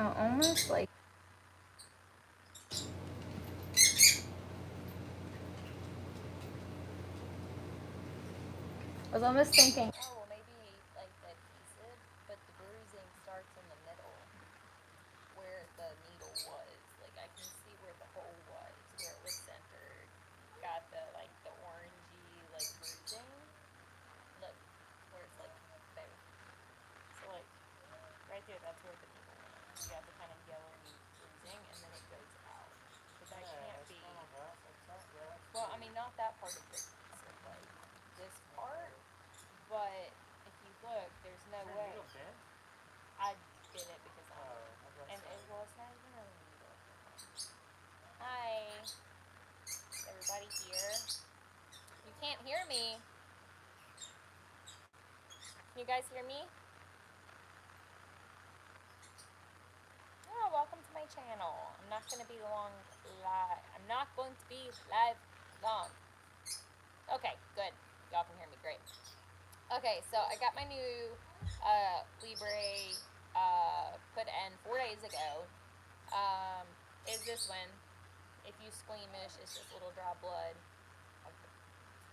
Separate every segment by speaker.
Speaker 1: almost like I was almost thinking, oh well, maybe like the adhesive, but the bruising starts in the middle where the needle was. Like I can see where the hole was, where it was centered. Got the like the orangey like bruising. Look, where it's like there. So like right there, that's where the needle went. You got the kind of yellowy bruising, and then it goes out. So that can't be. Well, I mean, not that part of the adhesive, like this part. But if you look, there's no way. I did it because and it was not even a needle. Hi, is everybody here? You can't hear me. Can you guys hear me? Oh, welcome to my channel. I'm not going to be long live. I'm not going to be live long. Okay, good. Y'all can hear me. Great. Okay, so I got my new Libre put in 4 days ago. Is this one? If you squeamish, it's just little drop blood.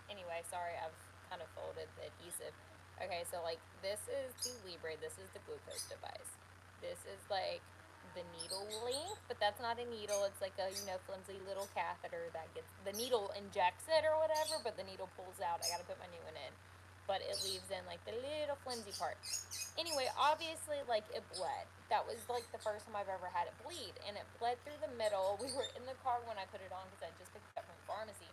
Speaker 1: Anyway, sorry, I've kind of folded the adhesive. Okay, so like this is the Libre, this is the glucose device. This is like the needle length, but that's not a needle. It's like a, you know, flimsy little catheter that gets, the needle injects it or whatever, but the needle pulls out. I gotta put my new one in. But it leaves in like the little flimsy part. Anyway, obviously, like it bled. That was like the first time I've ever had it bleed, and it bled through the middle. We were in the car when I put it on because I just picked it up from the pharmacy,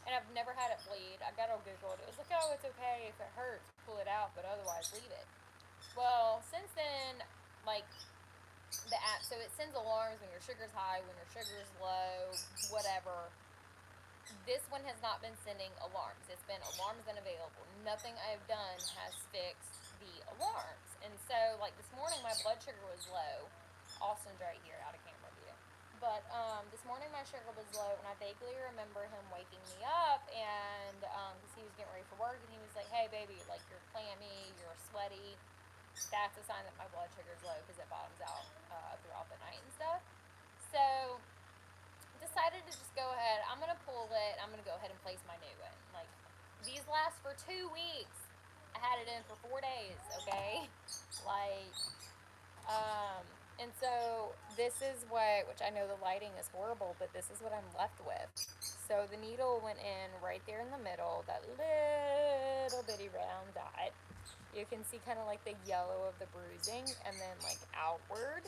Speaker 1: and I've never had it bleed. I got all Googled. It was like, oh, it's okay if it hurts, pull it out, but otherwise leave it. Well, since then, like the app, so it sends alarms when your sugar's high, when your sugar's low, whatever. This one has not been sending alarms. It's been alarms unavailable. Nothing I've done has fixed the alarms. And so, like this morning, my blood sugar was low. Austin's right here, out of camera view. But this morning my sugar was low, and I vaguely remember him waking me up, and because he was getting ready for work, and he was like, "Hey, baby, like you're clammy, you're sweaty. That's a sign that my blood sugar's low because it bottoms out throughout the night and stuff." So decided to just go ahead. I'm gonna pull it. I'm gonna go ahead and place my new one. Like these last for 2 weeks. I had it in for 4 days. Okay, like and so this is what, which I know the lighting is horrible, but this is what I'm left with. So the needle went in right there in the middle, that little bitty round dot. You can see kind of like the yellow of the bruising, and then like outward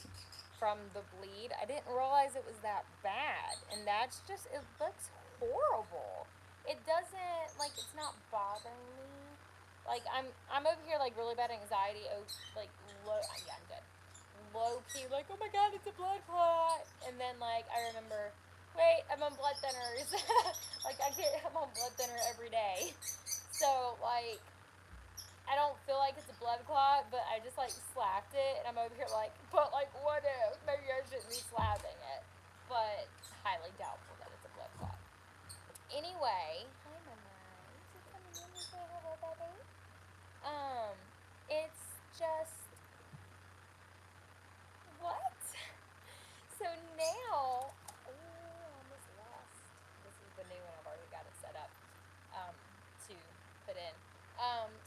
Speaker 1: from the bleed. I didn't realize it was that bad, and that's just, it looks horrible. It doesn't, like, it's not bothering me. Like I'm over here like really bad anxiety. Oh, like low. Yeah, I'm good. Low key, like, oh my god, it's a blood clot. And then like I remember, wait, I'm on blood thinners. Like I'm on blood thinner every day. So like I don't feel like it's a blood clot, but I just like slapped it, and I'm over here like, but like what if? Maybe I shouldn't be slapping it. But highly doubtful that it's a blood clot. Anyway, hi Memorize. You coming in to say hello, baby? Um, it's just what? So now, oh, I almost lost. This is the new one. I've already got it set up to put in.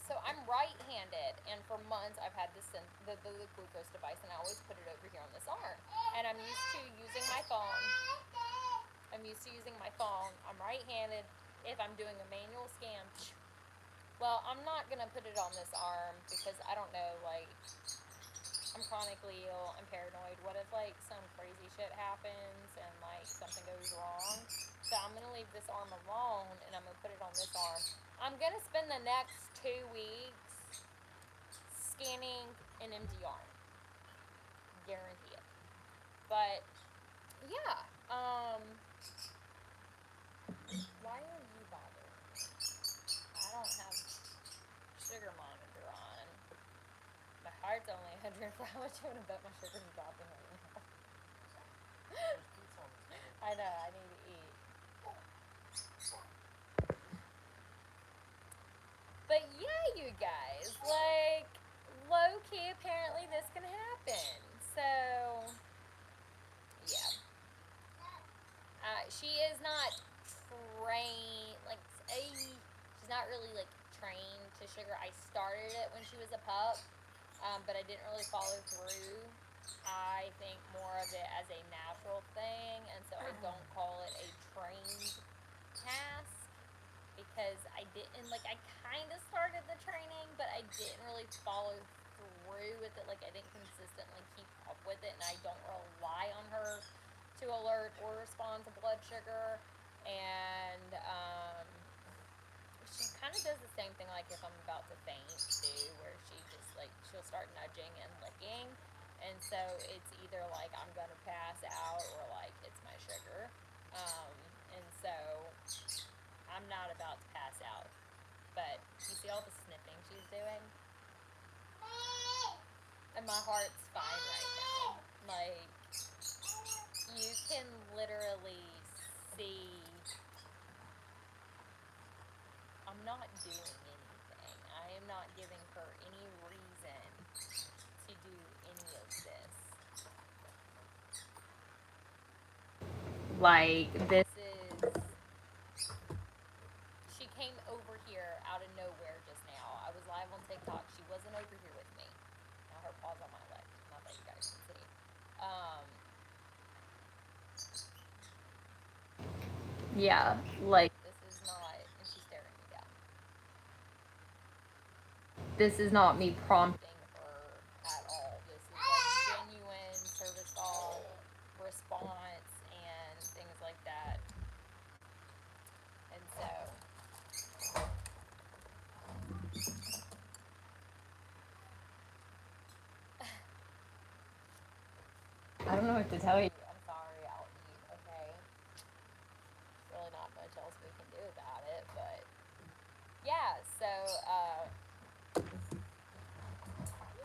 Speaker 1: So I'm right-handed, and for months I've had the glucose device, and I always put it over here on this arm. And I'm used to using my phone. I'm right-handed. If I'm doing a manual scan, well, I'm not gonna put it on this arm because I don't know, like, I'm chronically ill, I'm paranoid. What if like some crazy shit happens and like something goes wrong? So I'm gonna leave this arm alone, and I'm gonna put it on this arm. I'm gonna spend the next 2 weeks scanning an empty arm. Guarantee it. But yeah, why are you bothering me? I don't have sugar monitor on. My heart's only 100. How much you wanna bet my sugar's dropping right now? I know, I need to eat. But yeah, you guys, like, low key, apparently this can happen. So, yeah. She is not trained, like, she's not really, like, trained to sugar. I started it when she was a pup, but I didn't really follow through. I think more of it as a natural thing, and so I don't call it a trained task because I didn't, like, I kind of started the training, but I didn't really follow through with it. Like, I didn't consistently keep up with it, and I don't rely on her to alert or respond to blood sugar. And she kind of does the same thing, like if I'm about to faint too, where she just, like, she'll start nudging and licking, and so it's either like I'm gonna pass out or like it's my sugar. And so I'm not about to pass out, but you see all the sniffing she's doing, and my heart's fine right now. Like, you can literally see I'm not doing anything. I am not giving her any reason to do any of this. Like, this is... She came over here out of nowhere just now. I was live on TikTok. She wasn't over here with me. Now her paw's on my leg. Not that you guys can see. Yeah, like, this is not... And she's staring me down. This is not me prompting her at all. This is like genuine service dog response and things like that. And so, I don't know what to tell you. I'm sorry, I'll eat, okay? There's really not much else we can do about it, but yeah, so,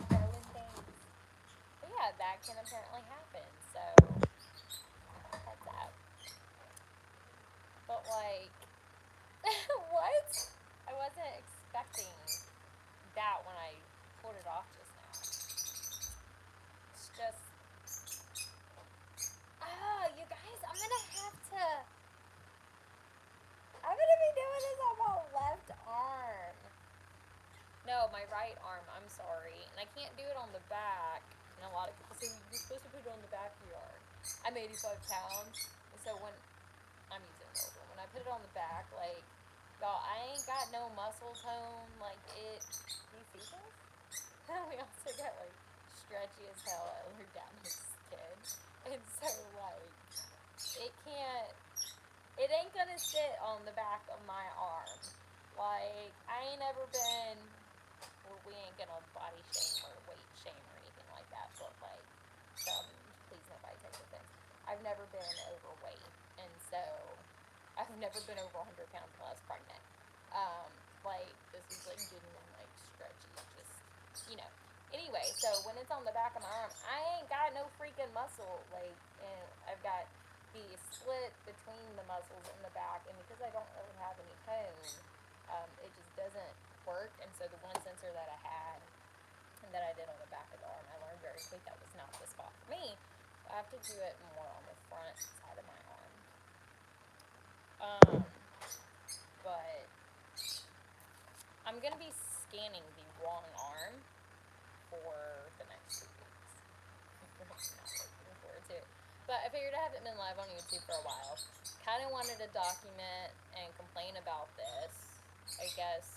Speaker 1: darling things. But yeah, that can apparently happen, so that's that. But like, what? I wasn't expecting that when I pulled it off just now. It's just, you guys, I'm gonna be doing this on my left arm. No, my right arm, I'm sorry. And I can't do it on the back. And a lot of people say, you're supposed to put it on the back of your arm. I'm 85 pounds. And so when, I'm using an old one. When I put it on the back, like, y'all, I ain't got no muscle tone. Like, it, do you see this? We also got, like, stretchy as hell over down his skin. And so, like, it ain't gonna sit on the back of my arm. Like, I ain't ever been, well, we ain't gonna body shame or weight shame or anything like that, but, like, please nobody take offense. I've never been overweight, and so, I've never been over 100 pounds when I was pregnant. Like, this is, like, genuine, like, stretchy, just, you know. Anyway, so when it's on the back of my arm, I ain't got no freaking muscle, like, and I've got the split between the muscles in the back, and because I don't really have any tone, it just doesn't work. And so the one sensor that I had and that I did on the back of the arm, I learned very quick that was not the spot for me. So I have to do it more on the front side of my arm. But I'm gonna be scanning the wrong arm for the next 2 weeks. I'm not looking forward to it. But I figured I haven't been live on YouTube for a while. Kind of wanted to document and complain about this. I guess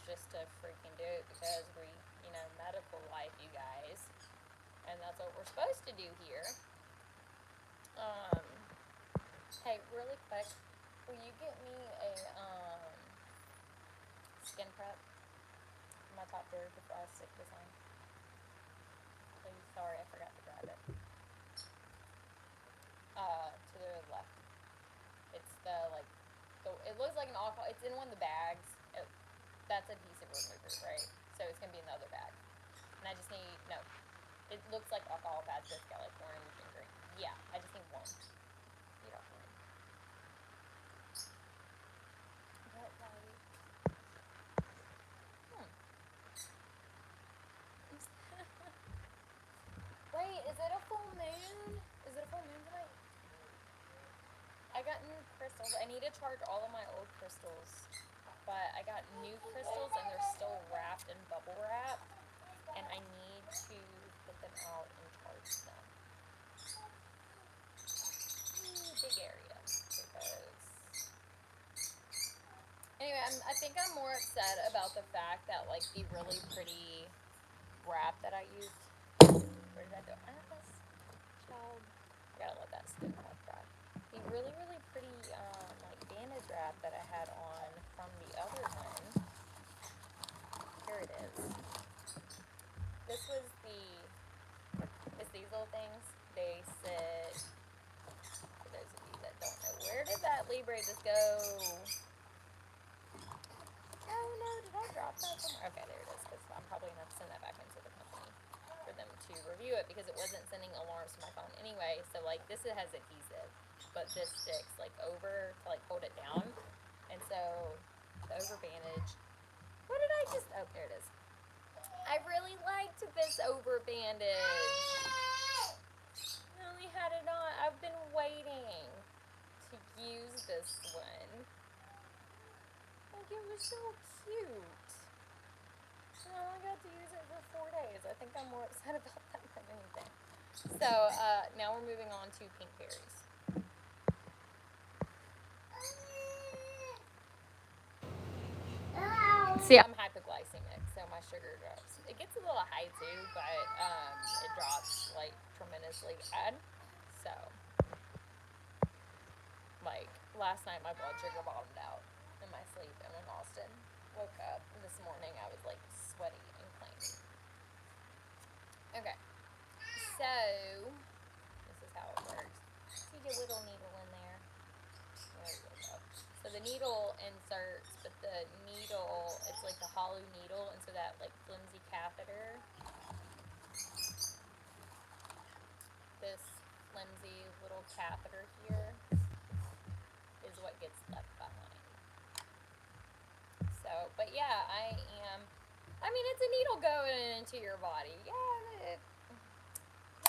Speaker 1: just to freaking do it because we, you know, medical life, you guys. And that's what we're supposed to do here. Hey, really quick, will you get me a, skin prep in my top drawer before I stick this on? Please, sorry, I forgot to grab it. To the left. It's the, like, it looks like an alcohol, it's in one of the bags. That's adhesive remover, right? So it's gonna be in the other bag. And I just need, no, it looks like alcohol pads, but it's got, like, orange and green. Yeah, I just need one. You don't need. But, like, crystals. I need to charge all of my old crystals, but I got new crystals and they're still wrapped in bubble wrap, and I need to put them out and charge them. Big area, because anyway, I think I'm more upset about the fact that like the really pretty wrap that I used. Where did I go? Child. I gotta let that stick dry. The really pretty like bandage wrap that I had on from the other one. Here it is. This was it's these little things. They sit, for those of you that don't know, where did that Libre just go? Oh no, did I drop that somewhere? Okay, there it is, because I'm probably going to have to send that back into the company for them to review it, because it wasn't sending alarms to my phone anyway. So like this, it has adhesive, but this sticks like over to like hold it down. And so the over bandage, what did I just, oh there it is. I really liked this over bandage. I only had it on, I've been waiting to use this one. Like it was so cute. And I only got to use it for 4 days. I think I'm more upset about that than anything. So now we're moving on to pink berries. See, I'm hypoglycemic, so my sugar drops. It gets a little high too, but it drops like tremendously bad. So, like last night, my blood sugar bottomed out in my sleep, and when Austin woke up this morning, I was like sweaty and clammy. Okay, so this is how it works. See the little needle in there. There we go. So the needle inserts, but the needle, it's like the hollow needle, and so that like flimsy catheter, this flimsy little catheter here, is what gets left behind. So, but yeah, I mean, it's a needle going into your body. Yeah, it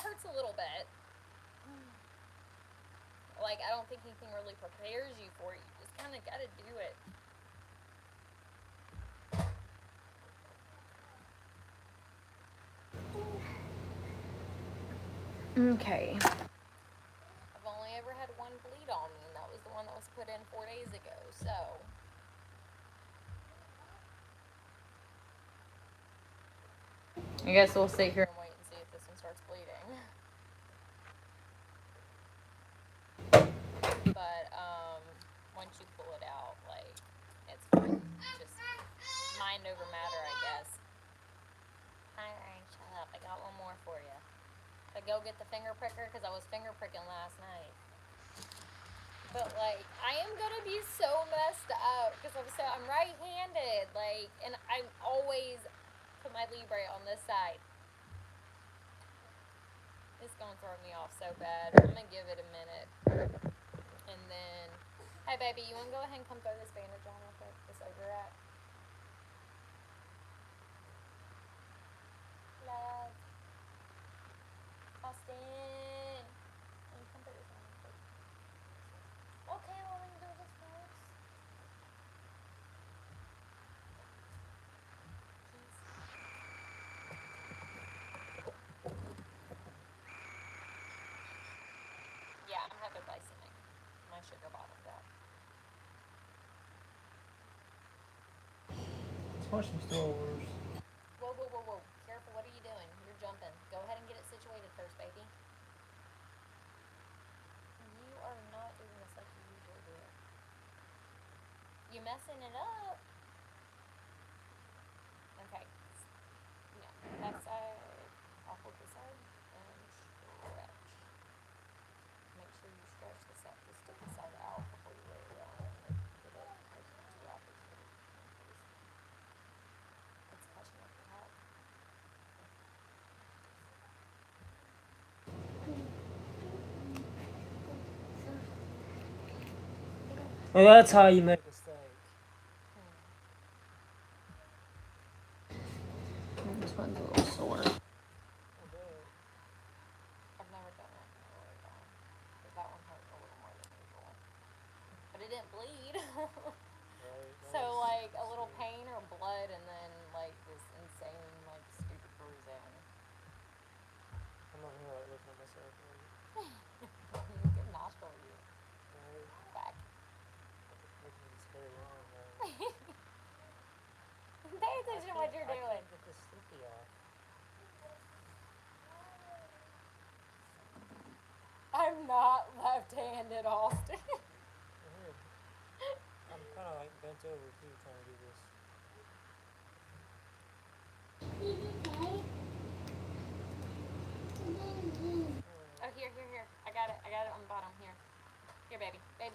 Speaker 1: hurts a little bit. Like, I don't think anything really prepares you for it. You just kind of got to do it. Okay. I've only ever had one bleed on me, and that was the one that was put in 4 days ago, so. I guess we'll sit here and wait and see if this one starts bleeding. But, once you pull it out, like, it's fine. Just mind over matter, I guess. Hi, Ryan, shut up. I got one more for you. I go get the finger pricker, because I was finger pricking last night. But, like, I am going to be so messed up, because I'm right-handed, like, and I'm always put my Libre on this side. It's going to throw me off so bad. I'm going to give it a minute. And then, hey, baby, you want to go ahead and come throw this bandage on real quick? This over at? Love. Austin. Can you come throw this on real quick? Okay, well, we can do this first. Yeah, I'm hypoglycemic. My sugar bottomed out.
Speaker 2: Watch some Star Wars.
Speaker 1: Whoa, whoa, whoa, whoa. Careful, what are you doing? You're jumping. Go ahead and get it situated first, baby. You are not doing this like you usually do it. You're messing it up. Okay. Yeah, back side. I'll hold this side and stretch. Make sure you stretch the stick side out before you lay it down and get it to the opposite. It's catching up the top.
Speaker 2: Well, that's how you make a steak.
Speaker 1: This one's a little sore.
Speaker 2: Okay.
Speaker 1: I've never done it. That one hurt a little more than usual. But it bleed.
Speaker 2: Right.
Speaker 1: So like a little pain or blood, and then like this insane like stupid bruising.
Speaker 2: I'm over here like looking at myself.
Speaker 1: Good nostril you.
Speaker 2: Right.
Speaker 1: Back.
Speaker 2: Making this hair long though.
Speaker 1: Pay attention to what you're
Speaker 2: I
Speaker 1: doing.
Speaker 2: can't get this sticky off.
Speaker 1: I'm not left-handed, Austin.
Speaker 2: Here. I'm kind of like bent over too, trying to do this.
Speaker 1: Oh, here. I got it on the bottom. Here, baby.
Speaker 2: Yeah,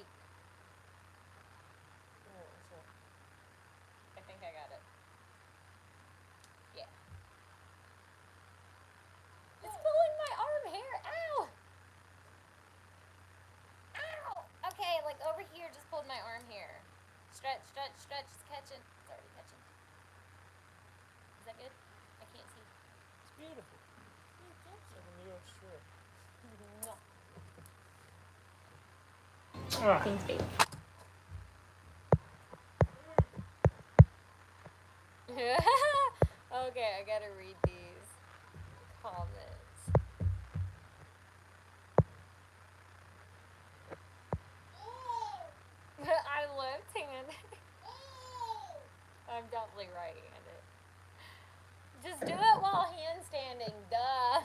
Speaker 2: what's up?
Speaker 1: I think I got it. Yeah. It's pulling my arm hair. Ow! Okay, like over here, just pulled my arm hair. Stretch. It's catching. It's already catching. Is that good? I can't see.
Speaker 2: It's beautiful. It's like a New York strip.
Speaker 1: No.
Speaker 2: Ah.
Speaker 1: Thanks, baby. Okay, I gotta read these comments. I'm left-handed. I'm definitely right-handed. Just do it while handstanding, duh.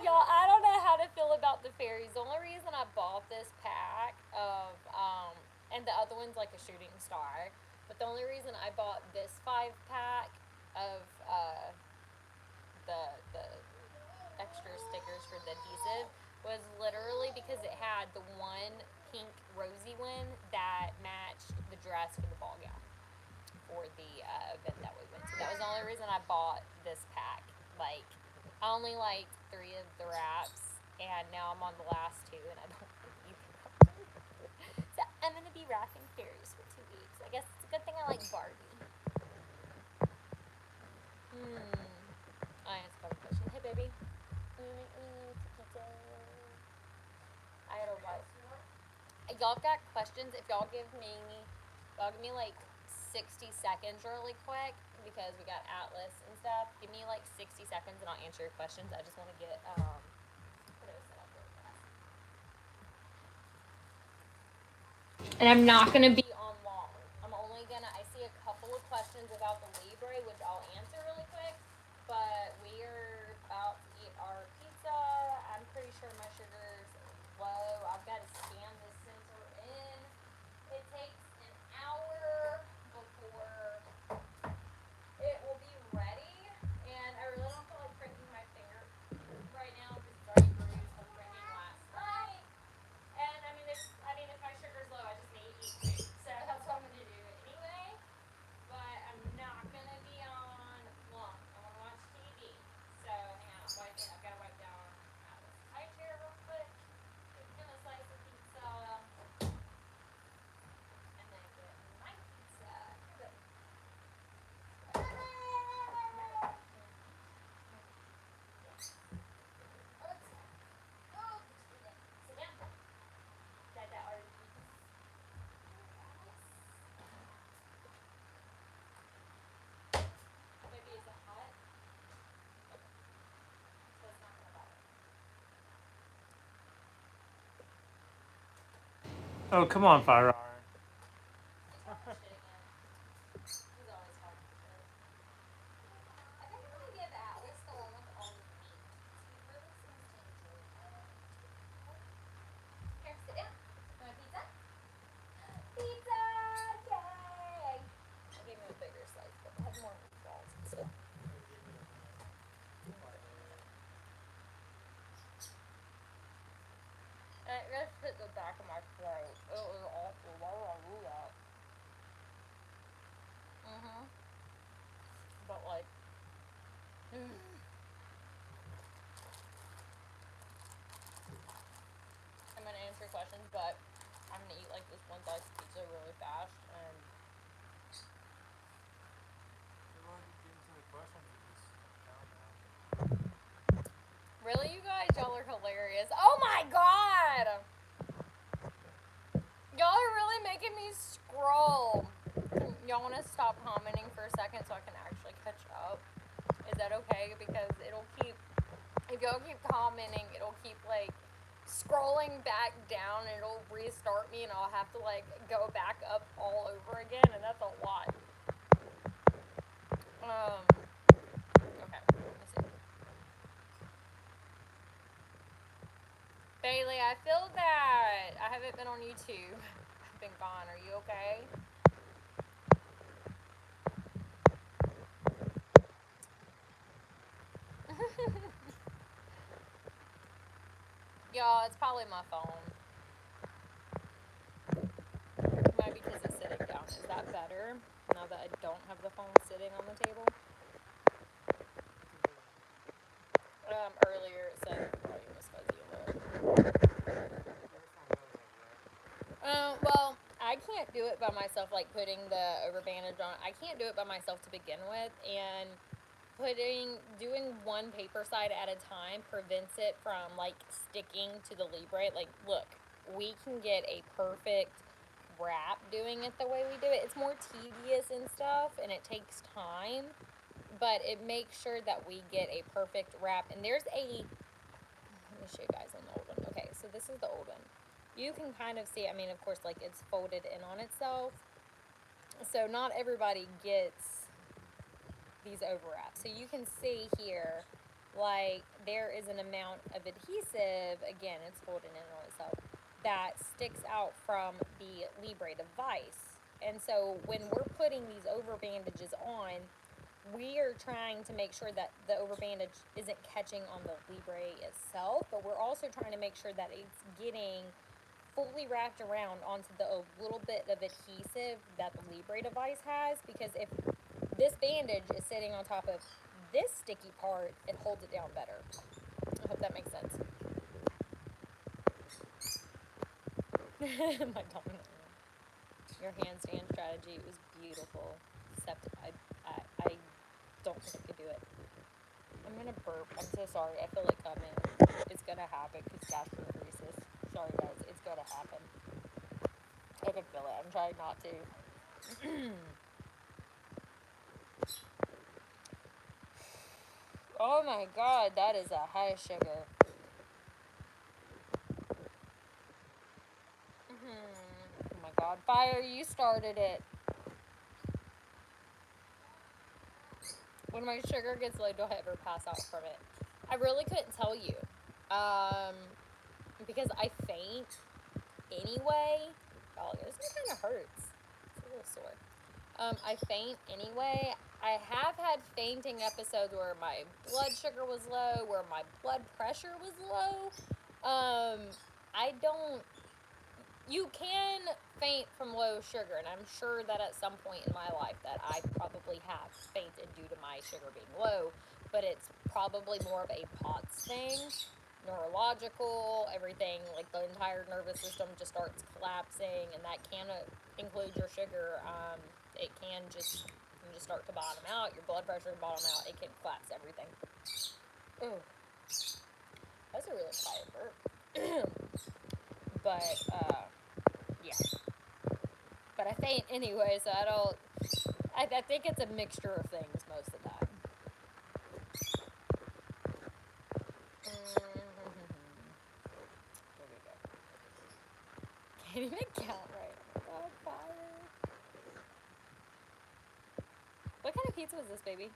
Speaker 1: Y'all, I don't know how to feel about the fairies. The only reason I bought this pack of, and the other one's like a shooting star, but the only reason I bought this 5-pack of, the extra stickers for the adhesive was literally because it had the one pink rosy one that matched the dress for the ball gown for the event that we went to. That was the only reason I bought this pack. Like, I only liked 3 of the wraps, and now I'm on the last 2, and I don't like either of them. So I'm gonna be wrapping fairies for 2 weeks. I guess it's a good thing I like Barbie. I answered the question. Hey, baby. I had a wife. Y'all got questions? If y'all give me like 60 seconds really quick, because we got Atlas and stuff. Give me like 60 seconds and I'll answer your questions. I just want to get photos set up really fast. And I'm not gonna be on long. I'm only gonna, I see a couple of questions about the Libre, which I'll answer really quick, but we are about to eat our pizza. I'm pretty sure my sugar's low. I've got to scan this sensor in. It takes an hour before it will be ready, and I really don't feel like pricking my finger right now because it's already bruised from drinking last night. And I mean, if my sugar's low, I just need to eat food, so that's what I'm gonna do anyway. But I'm not gonna be on long. I want to watch TV. So hang on, I've got to wipe down Atlas' high chair real quick. It's gonna slice the pizza, and then get my pizza. Good. Sit down. Dada already eaten. Maybe is it hot? Okay. So it's not gonna bother.
Speaker 2: Oh, come on, Fire Iron.
Speaker 1: He's hard for shit again. He's always hard for shit. I think I'm gonna give Atlas the one with all the meat. He really seems to enjoy that. Here, sit down. Want a pizza? Pizza! Yay! I gave him a bigger slice, but it has more meatballs and stuff. And it just hit the back of my throat. It was awful. Why would I do that? But like, I'm gonna answer questions, but I'm gonna eat like this one slice of pizza really fast, and really, you guys, y'all are hilarious. Oh my god! making me scroll. Y'all want to stop commenting for a second so I can actually catch up? Is that okay? Because it'll keep, if y'all keep commenting, it'll keep like scrolling back down and it'll restart me and I'll have to like go back up all over again, and that's a lot. Okay, let me see. Bailey, I feel that I haven't been on YouTube. I've been gone. Are you okay? Y'all, it's probably my phone. Maybe because it's sitting down. Is that better? Now that I don't have the phone sitting on the table? Earlier it said volume was fuzzy and low. Well, I can't do it by myself, like putting the over bandage on. I can't do it by myself to begin with, and doing one paper side at a time prevents it from like sticking to the Libre. Like, look, we can get a perfect wrap doing it the way we do it. It's more tedious and stuff, and it takes time, but it makes sure that we get a perfect wrap. And there's a, let me show you guys on the old one. Okay, so this is the old one. You can kind of see, I mean, of course, like it's folded in on itself, so not everybody gets these overwraps. So you can see here, like there is an amount of adhesive, again, it's folded in on itself, that sticks out from the Libre device. And so when we're putting these over bandages on, we are trying to make sure that the over bandage isn't catching on the Libre itself, but we're also trying to make sure that it's getting fully wrapped around onto the little bit of adhesive that the Libre device has, because if this bandage is sitting on top of this sticky part, it holds it down better. I hope that makes sense. My dominant hand. Your handstand strategy was beautiful, except I don't think I could do it. I'm gonna burp. I'm so sorry. I feel like it's gonna happen because gastroparesis. Sorry guys, it's gonna happen. I can feel it. I'm trying not to. Oh my god, that is a high sugar. Oh my god, Fire, you started it. When my sugar gets low, do I ever pass out from it? I really couldn't tell you. Because I faint anyway. Oh, this one kind of hurts. It's a little sore. I faint anyway. I have had fainting episodes where my blood sugar was low, where my blood pressure was low. I don't... You can faint from low sugar, and I'm sure that at some point in my life that I probably have fainted due to my sugar being low, but it's probably more of a POTS thing, neurological, everything, like the entire nervous system just starts collapsing, and that can include your sugar. It can just start to bottom out, your blood pressure can bottom out, it can collapse everything. Ooh. That's a really quiet burp. But, yeah. But I faint anyway, so I think it's a mixture of things most of the time. There we go. Can't even count right. Oh, Fire. What kind of pizza was this, baby?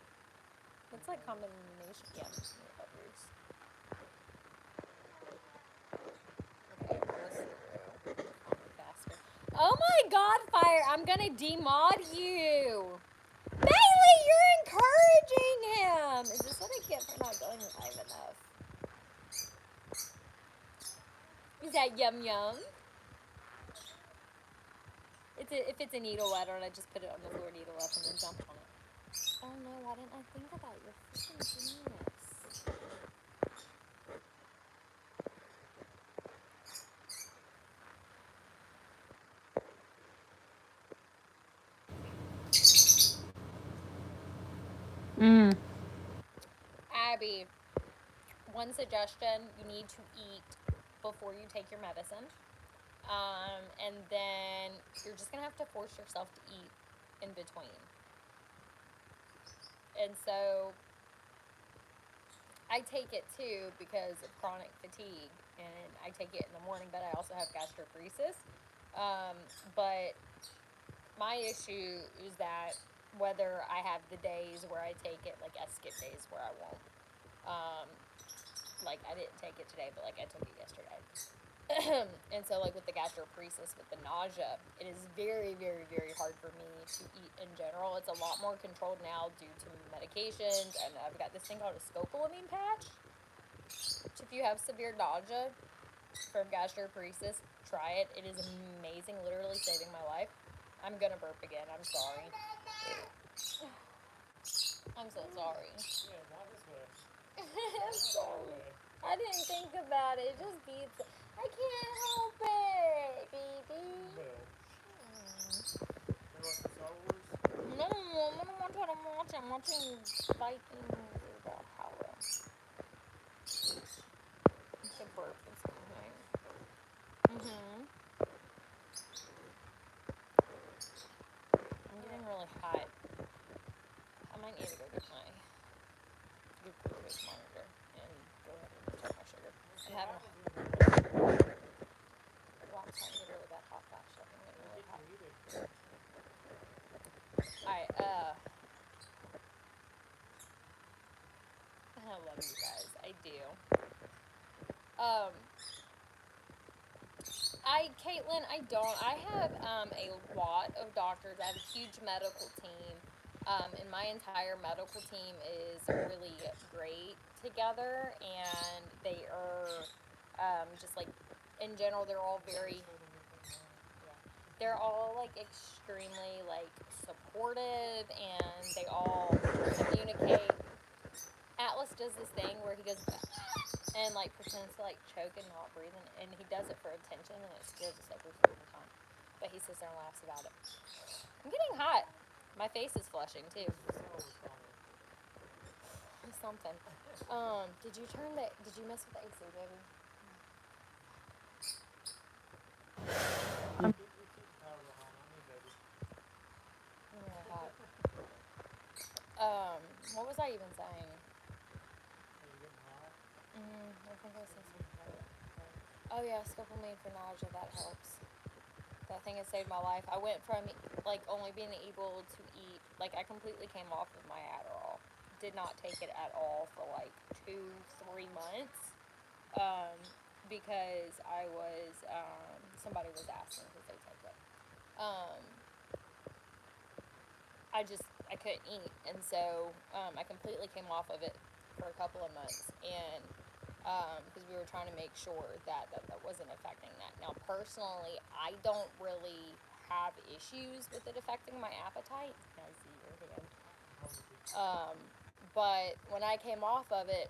Speaker 1: Looks like combination. Yeah, peppers. Oh my god, Fire, I'm gonna demod you. Bailey, you're encouraging him. Is this what I get for not going live enough? Is that yum yum? If it's a needle, why don't I just put it on the floor, needle up, and then jump on it? Oh no, why didn't I think about your freaking genius? Abby, one suggestion, you need to eat before you take your medicine. And then and you're just gonna have to force yourself to eat in between. And so I take it too because of chronic fatigue, and I take it in the morning, but I also have gastroparesis. But my issue is that whether I have the days where I take it, like I skip days where I won't. Like I didn't take it today, but like I took it yesterday. And so like with the gastroparesis, with the nausea, it is very, very, very hard for me to eat in general. It's a lot more controlled now due to medications, and I've got this thing called a scopolamine patch. Which if you have severe nausea from gastroparesis, try it. It is amazing, literally saving my life. I'm gonna burp again. I'm sorry. I'm so sorry.
Speaker 2: Yeah, not this way.
Speaker 1: I'm sorry. I didn't think about it. It just beats. I can't help it, baby.
Speaker 2: Well, you want some Star Wars?
Speaker 1: No, I don't want to watch. I'm watching Vikings or Valhalla. It's a burp or something. I'm getting really hot. I might need to go get my glucose monitor and go ahead and check my sugar. I'm having a well, I'm starting to get really bad hot flash stuff. I'm getting really hot. Alright, I love you guys. I do. Caitlin, I have, a lot of doctors. I have a huge medical team. And my entire medical team is really great together, and they are, just like, in general, they're all like extremely like supportive, and they all communicate. Atlas does this thing where he goes and like pretends to like choke and not breathe, and he does it for attention, and it scares us every single time. But he sits there and laughs about it. I'm getting hot. My face is flushing too. Something. Did you mess with the AC, baby? I'm really hot. What was I even saying? I think I said something. Oh yeah, scopolamine for nausea, that helps. That thing has saved my life. I went from like only being able to eat, like I completely came off of my Adderall. Did not take it at all for like 2-3 months. Because I was, somebody was asking if they take it. I couldn't eat, and so, I completely came off of it for a couple of months, and, because we were trying to make sure that wasn't affecting that. Now, personally, I don't really have issues with it affecting my appetite. I see your hand. But when I came off of it,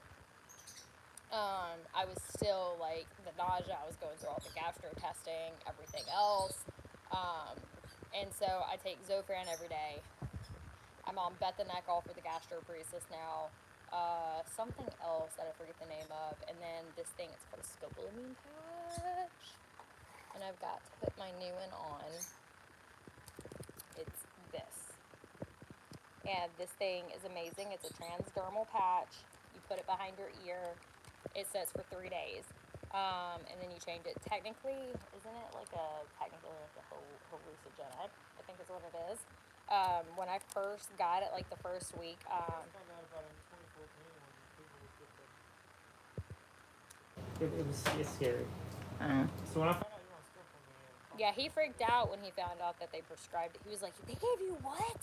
Speaker 1: I was still like the nausea. I was going through all the gastro testing, everything else, and so I take Zofran every day. I'm on Bethanecol for the gastroparesis now. Something else that I forget the name of, and then this thing, it's called a scopolamine patch, and I've got to put my new one on. It's this, and this thing is amazing. It's a transdermal patch. You put it behind your ear. It says for 3 days, and then you change it. Technically, isn't it like a hallucinogenic? I think is what it is. When I first got it, like the first week,
Speaker 2: I found out about it in 2014 when people would get it's scary. So when I found out you were on scopolamine,
Speaker 1: yeah, he freaked out when he found out that they prescribed it. He was like, "They gave you what?"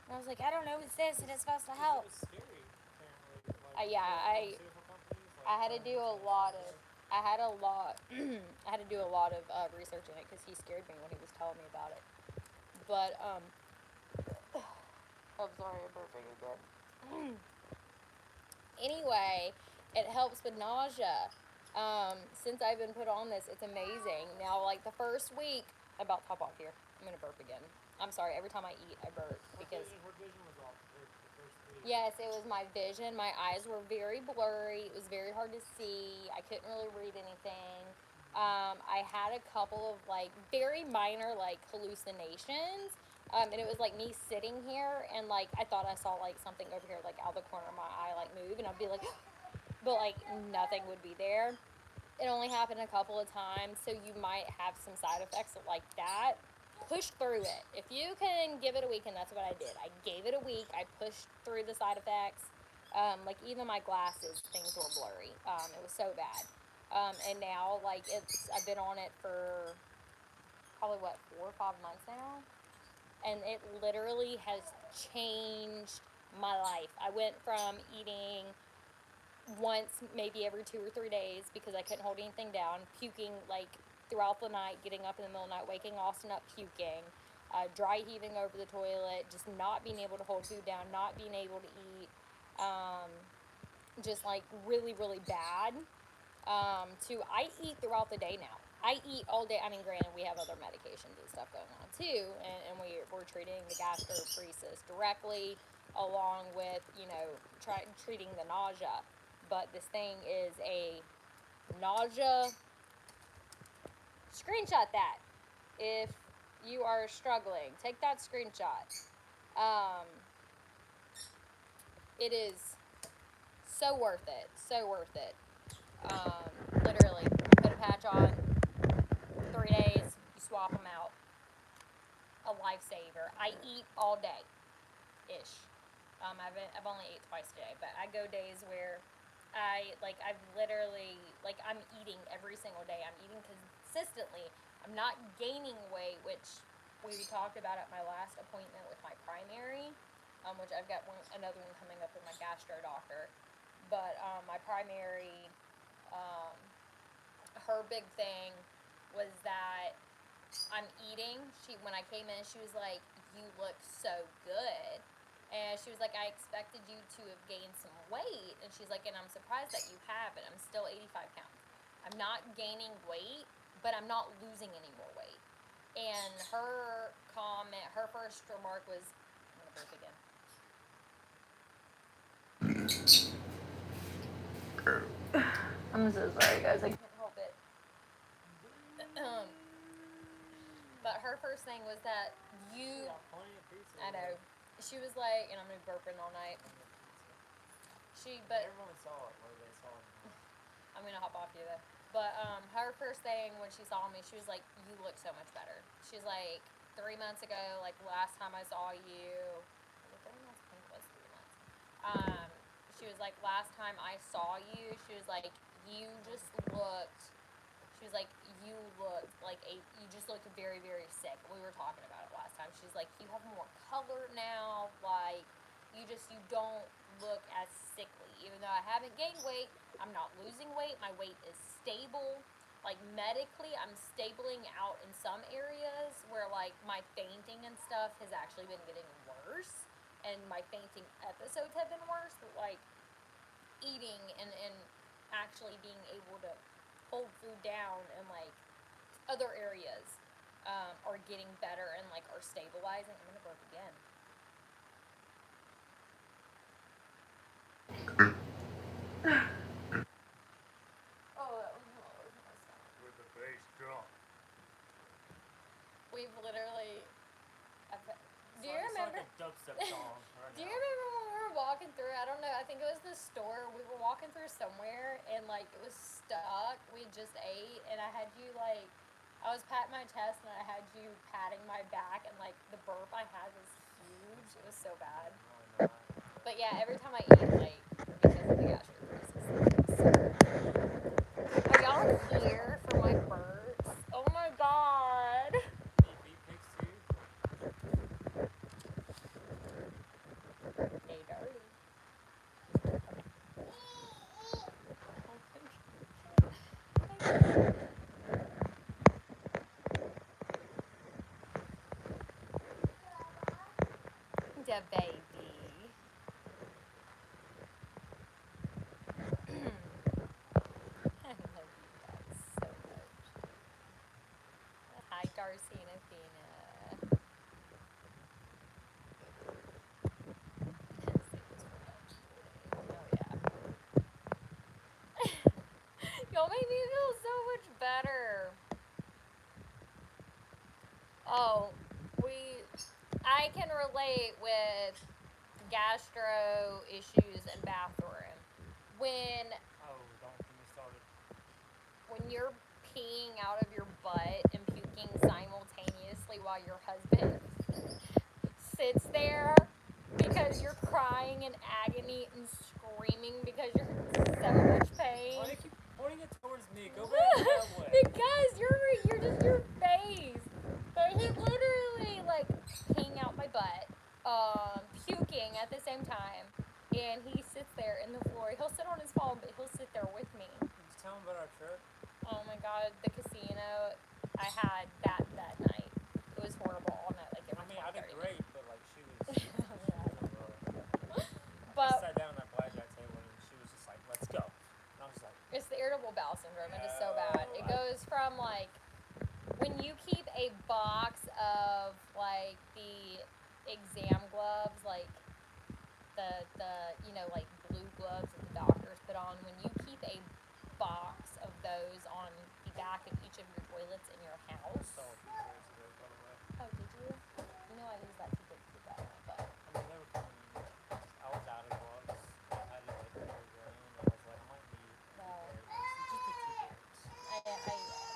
Speaker 1: And I was like, "I don't know. It says it is supposed to help."
Speaker 2: it was scary, apparently. Like,
Speaker 1: Yeah,
Speaker 2: pharmaceutical companies, like,
Speaker 1: I had to do a lot of. I had a lot. I had to do a lot of research in it because he scared me when he was telling me about it. But I'm sorry, I'm burping again. Anyway, it helps with nausea. Since I've been put on this, it's amazing. Now, like the first week, I'm about to hop off here. I'm gonna burp again. I'm sorry. Every time I eat, I burp because.
Speaker 2: Her vision was off the first week.
Speaker 1: Yes, it was my vision. My eyes were very blurry. It was very hard to see. I couldn't really read anything. I had a couple of like very minor like hallucinations. And it was like me sitting here and like I thought I saw like something over here like out the corner of my eye like move and I'd be like but like nothing would be there. It only happened a couple of times, so you might have some side effects like that. Push through it. If you can give it a week, and that's what I did. I gave it a week. I pushed through the side effects. Like even my glasses, things were blurry. It was so bad. And now, like I've been on it for probably what 4 or 5 months now, and it literally has changed my life. I went from eating once maybe every 2 or 3 days because I couldn't hold anything down, puking like throughout the night, getting up in the middle of the night, waking Austin up puking, dry heaving over the toilet, just not being able to hold food down, not being able to eat, um, just like really, really bad. To I eat throughout the day now. I eat all day. I mean, granted, we have other medications and stuff going on too, and we're treating the gastroparesis directly, along with treating the nausea. But this thing is a nausea. Screenshot that if you are struggling. Take that screenshot. Um, it is so worth it. So worth it. Literally, put a patch on. 3 days, you swap them out. A lifesaver. I eat all day, ish. I've only ate twice a day, but I go days where I've literally I'm eating every single day. I'm eating consistently. I'm not gaining weight, which we talked about at my last appointment with my primary, which I've got another one coming up with my gastro doctor. But my primary, um, her big thing was that I'm eating. When I came in, she was like, "You look so good." And she was like, "I expected you to have gained some weight." And she's like, "And I'm surprised that you have it. I'm still 85 pounds. I'm not gaining weight, but I'm not losing any more weight." And her comment, her first remark was, I'm going to burp again. I'm so sorry, guys. I can't help it. But her first thing was that you... I know. She was like, and I'm going to be burping all night.
Speaker 2: Everyone saw it where they saw it.
Speaker 1: I'm going to hop off you though. But her first thing when she saw me, she was like, "You look so much better." She's like, 3 months ago, like last time I saw you, was it 3 months? I think it was 3 months. She was like, last time I saw you, she was like, you just looked. She was like, you just looked very, very sick. We were talking about it last time. She's like, you have more color now. Like, you don't look as sickly. Even though I haven't gained weight, I'm not losing weight. My weight is stable. Like, medically, I'm stabling out in some areas where, like, my fainting and stuff has actually been getting worse. And my fainting episodes have been worse. But, like, eating and actually being able to hold food down and, like, other areas are getting better and, like, are stabilizing. I'm going to burp again.
Speaker 2: With the bass drum.
Speaker 1: We've literally... Do you
Speaker 2: It's
Speaker 1: remember?
Speaker 2: like a dubstep song right
Speaker 1: Do you
Speaker 2: now.
Speaker 1: remember when we were walking through? I don't know. I think it was the store. We were walking through somewhere, and like it was stuck. We just ate, and I had you like, I was patting my chest, and I had you patting my back, and like the burp I had was huge. It was so bad.
Speaker 2: Oh, no.
Speaker 1: But yeah, every time I eat, like because of the gastroparesis. Are y'all here for my burps? Oh my god.
Speaker 2: You eat pigs too?
Speaker 1: Hey, darling. The baby. I love you guys so much. Hi, Darcy and Athena. Oh, yeah. Y'all make me feel so much better. Oh, I can relate with gastro issues and bathroom. When
Speaker 2: Oh, don't get me started.
Speaker 1: when you're peeing out of your butt and puking simultaneously while your husband sits there because you're crying in agony and screaming because you're in so much pain.
Speaker 2: Why do you keep pointing it towards me? Go back that way.
Speaker 1: Because you're just your face. But he literally like peeing out my butt, puking at the same time, and he sits there in the floor. He'll sit on his phone, but he'll sit there with me.
Speaker 2: Just tell him about our trip.
Speaker 1: Oh my god, the casino I had that night. It was horrible all night. Like
Speaker 2: I mean, I did
Speaker 1: 30
Speaker 2: great, but like she was. I
Speaker 1: But
Speaker 2: sat down at that blackjack table and she was just like, "Let's go," and I was just like,
Speaker 1: it's the irritable bowel syndrome. It is so bad. It goes from like when you keep a box of like the exam gloves, like the like blue gloves that the doctors put on. When you keep a box of those on the back of each of your toilets in your house.
Speaker 2: "So crazy, by the way."
Speaker 1: Oh, did you? You know I use that to put that on my butt.
Speaker 2: I mean, they were coming. I was out of gloves. I had it like overgrown. I was like, I might need
Speaker 1: No.
Speaker 2: just the 2 pairs.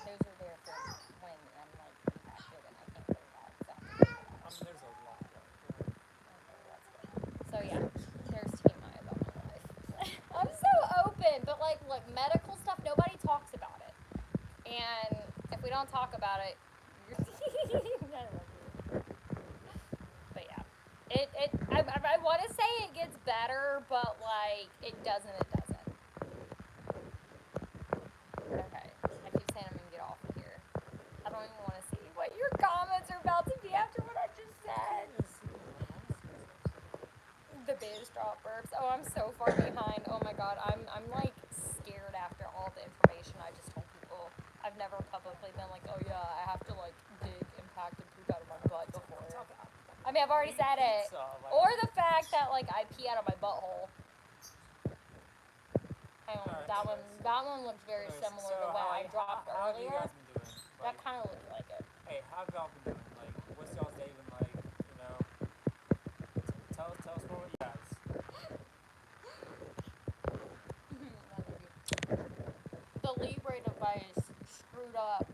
Speaker 1: Those are there for when I'm like impacted and I can't go out. So I have to take it out.
Speaker 2: I mean, there's a lot left.
Speaker 1: Okay, well, that's good. So yeah, there's TMI about my life. I'm so open, but like, look, medical stuff, nobody talks about it. And if we don't talk about it, you're I love you. But yeah, I want to say it gets better, but like it doesn't. Okay, I keep saying I'm gonna get off of here. I don't even want to see what your comments are about to be after what I just said. The biz drop burps. Oh, I'm so far behind. Oh my god, I'm like scared after all the information I just told people. I've never publicly been like, oh yeah, I have to like dig impacted poop out of my butt before. I mean, I've already said it. Or the fact that like I pee out of my butthole. Hang on, that one looks very similar to what I dropped
Speaker 2: how have you
Speaker 1: earlier.
Speaker 2: guys been doing?
Speaker 1: That
Speaker 2: Like,
Speaker 1: kind of looks like it.
Speaker 2: hey, how have y'all been doing? Like, what's y'all's day been like? You know, tell us more what you guys.
Speaker 1: The Libre device screwed up,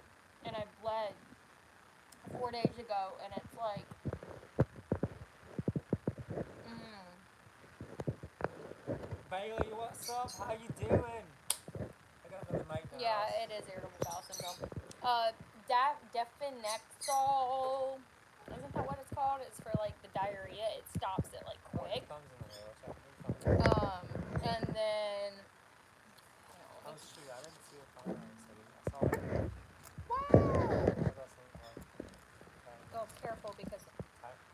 Speaker 1: and I bled 4 days ago, and it's like,
Speaker 2: Bailey, what's up? How you doing? I got another mic now.
Speaker 1: yeah, it is irritable bowel syndrome. Daphnexol, isn't that what it's called? It's for like the diarrhea. It stops it like quick.
Speaker 2: Thumbs in the air. Watch out.
Speaker 1: And then,
Speaker 2: Oh shoot, I didn't see a fire city. I saw it. I got some,
Speaker 1: go careful because.